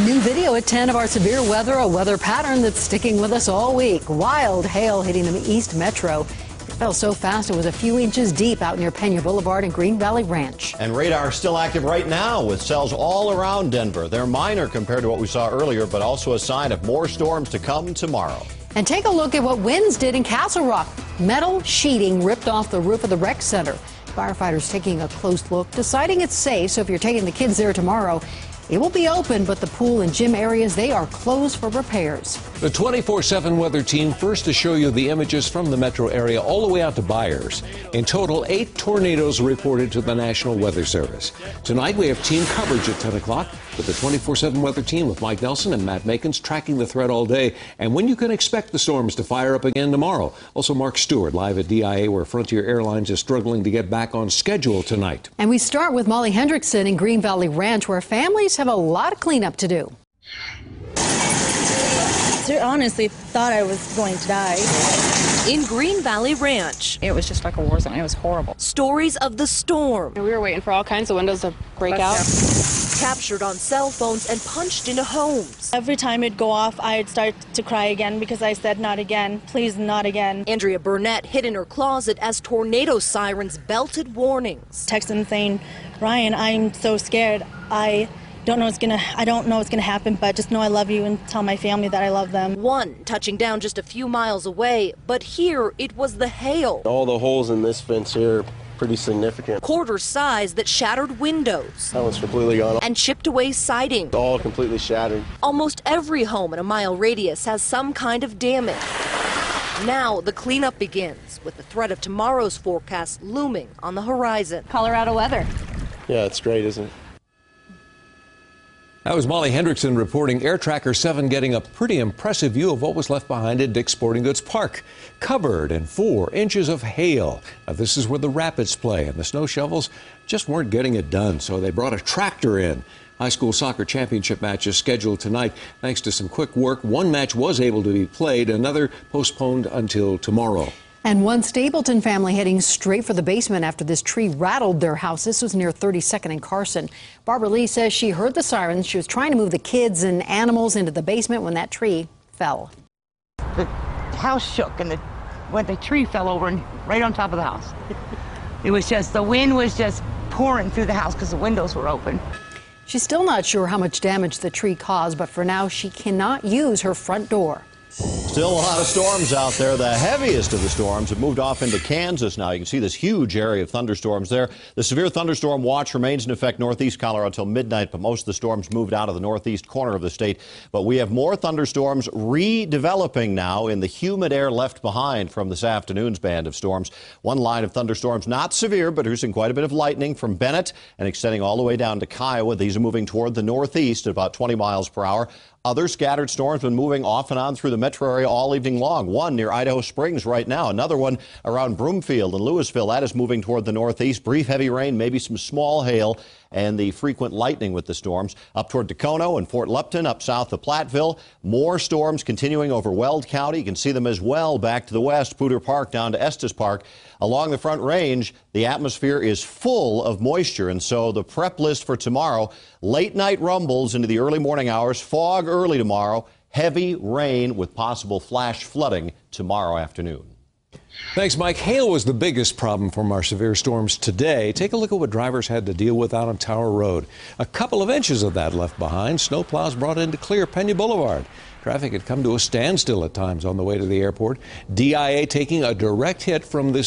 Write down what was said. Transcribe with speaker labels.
Speaker 1: New video at 10 of our severe weather, a weather pattern that's sticking with us all week. Wild hail hitting the East Metro. It fell so fast it was a few inches deep out near Pena Boulevard and Green Valley Ranch.
Speaker 2: And radar still active right now with cells all around Denver. They're minor compared to what we saw earlier, but also a sign of more storms to come tomorrow.
Speaker 1: And take a look at what winds did in Castle Rock. Metal sheeting ripped off the roof of the rec center. Firefighters taking a close look, deciding it's safe. So if you're taking the kids there tomorrow, it will be open, but the pool and gym areas, they are closed for repairs.
Speaker 3: The 24/7 weather team first to show you the images from the metro area all the way out to Byers. In total, 8 tornadoes reported to the National Weather Service. Tonight, we have team coverage at 10 o'clock with the 24/7 weather team with Mike Nelson and Matt Makins tracking the threat all day and when you can expect the storms to fire up again tomorrow. Also, Mark Stewart live at DIA where Frontier Airlines is struggling to get back on schedule tonight.
Speaker 1: And we start with Molly Hendrickson in Green Valley Ranch where families have a lot of cleanup to do.
Speaker 4: I honestly thought I was going to die.
Speaker 5: In Green Valley Ranch.
Speaker 6: It was just like a war zone. It was horrible.
Speaker 5: Stories of the storm.
Speaker 6: We were waiting for all kinds of windows to break out.
Speaker 5: Captured on cell phones and punched into homes.
Speaker 4: Every time it'd go off, I'd start to cry again because I said, not again, please, not again.
Speaker 5: Andrea Burnett hid in her closet as tornado sirens belted warnings.
Speaker 4: Texting saying, Ryan, I'm so scared. I don't know what's gonna happen, but just know I love you and tell my family that I love them.
Speaker 5: One touching down just a few miles away, but here it was the hail.
Speaker 7: All the holes in this fence here are pretty significant.
Speaker 5: Quarter size that shattered windows.
Speaker 7: That one's completely gone.
Speaker 5: And chipped away siding.
Speaker 7: It's all completely shattered.
Speaker 5: Almost every home in a mile radius has some kind of damage. Now the cleanup begins with the threat of tomorrow's forecast looming on the horizon.
Speaker 6: Colorado weather.
Speaker 7: Yeah, it's great, isn't it?
Speaker 3: That was Molly Hendrickson reporting Air Tracker 7 getting a pretty impressive view of what was left behind at Dick's Sporting Goods Park. Covered in 4 inches of hail. Now, this is where the Rapids play, and the snow shovels just weren't getting it done, so they brought a tractor in. High school soccer championship match is scheduled tonight. Thanks to some quick work, one match was able to be played, another postponed until tomorrow.
Speaker 1: And one Stapleton family heading straight for the basement after this tree rattled their house. This was near 32nd and Carson. Barbara Lee says she heard the sirens. She was trying to move the kids and animals into the basement when that tree fell.
Speaker 8: The house shook and when the tree fell over and right on top of the house. It was just, the wind was just pouring through the house because the windows were open.
Speaker 1: She's still not sure how much damage the tree caused, but for now she cannot use her front door.
Speaker 2: Still a lot of storms out there. The heaviest of the storms have moved off into Kansas now. You can see this huge area of thunderstorms there. The severe thunderstorm watch remains in effect northeast Colorado until midnight, but most of the storms moved out of the northeast corner of the state. But we have more thunderstorms redeveloping now in the humid air left behind from this afternoon's band of storms. One line of thunderstorms, not severe, but producing quite a bit of lightning from Bennett and extending all the way down to Kiowa. These are moving toward the northeast at about 20 miles per hour. Other scattered storms been moving off and on through the metro area all evening long. One near Idaho Springs right now. Another one around Broomfield and Louisville. That is moving toward the northeast. Brief heavy rain, maybe some small hail, and the frequent lightning with the storms. Up toward Dacono and Fort Lupton, up south of Platteville. More storms continuing over Weld County. You can see them as well back to the west, Poudre Park down to Estes Park. Along the Front Range, the atmosphere is full of moisture, and so the prep list for tomorrow, late night rumbles into the early morning hours, fog early tomorrow, heavy rain with possible flash flooding tomorrow afternoon.
Speaker 3: Thanks, Mike. Hail was the biggest problem from our severe storms today. Take a look at what drivers had to deal with out on Tower Road. A couple of inches of that left behind. Snow plows brought in to clear Pena Boulevard. Traffic had come to a standstill at times on the way to the airport. DIA taking a direct hit from this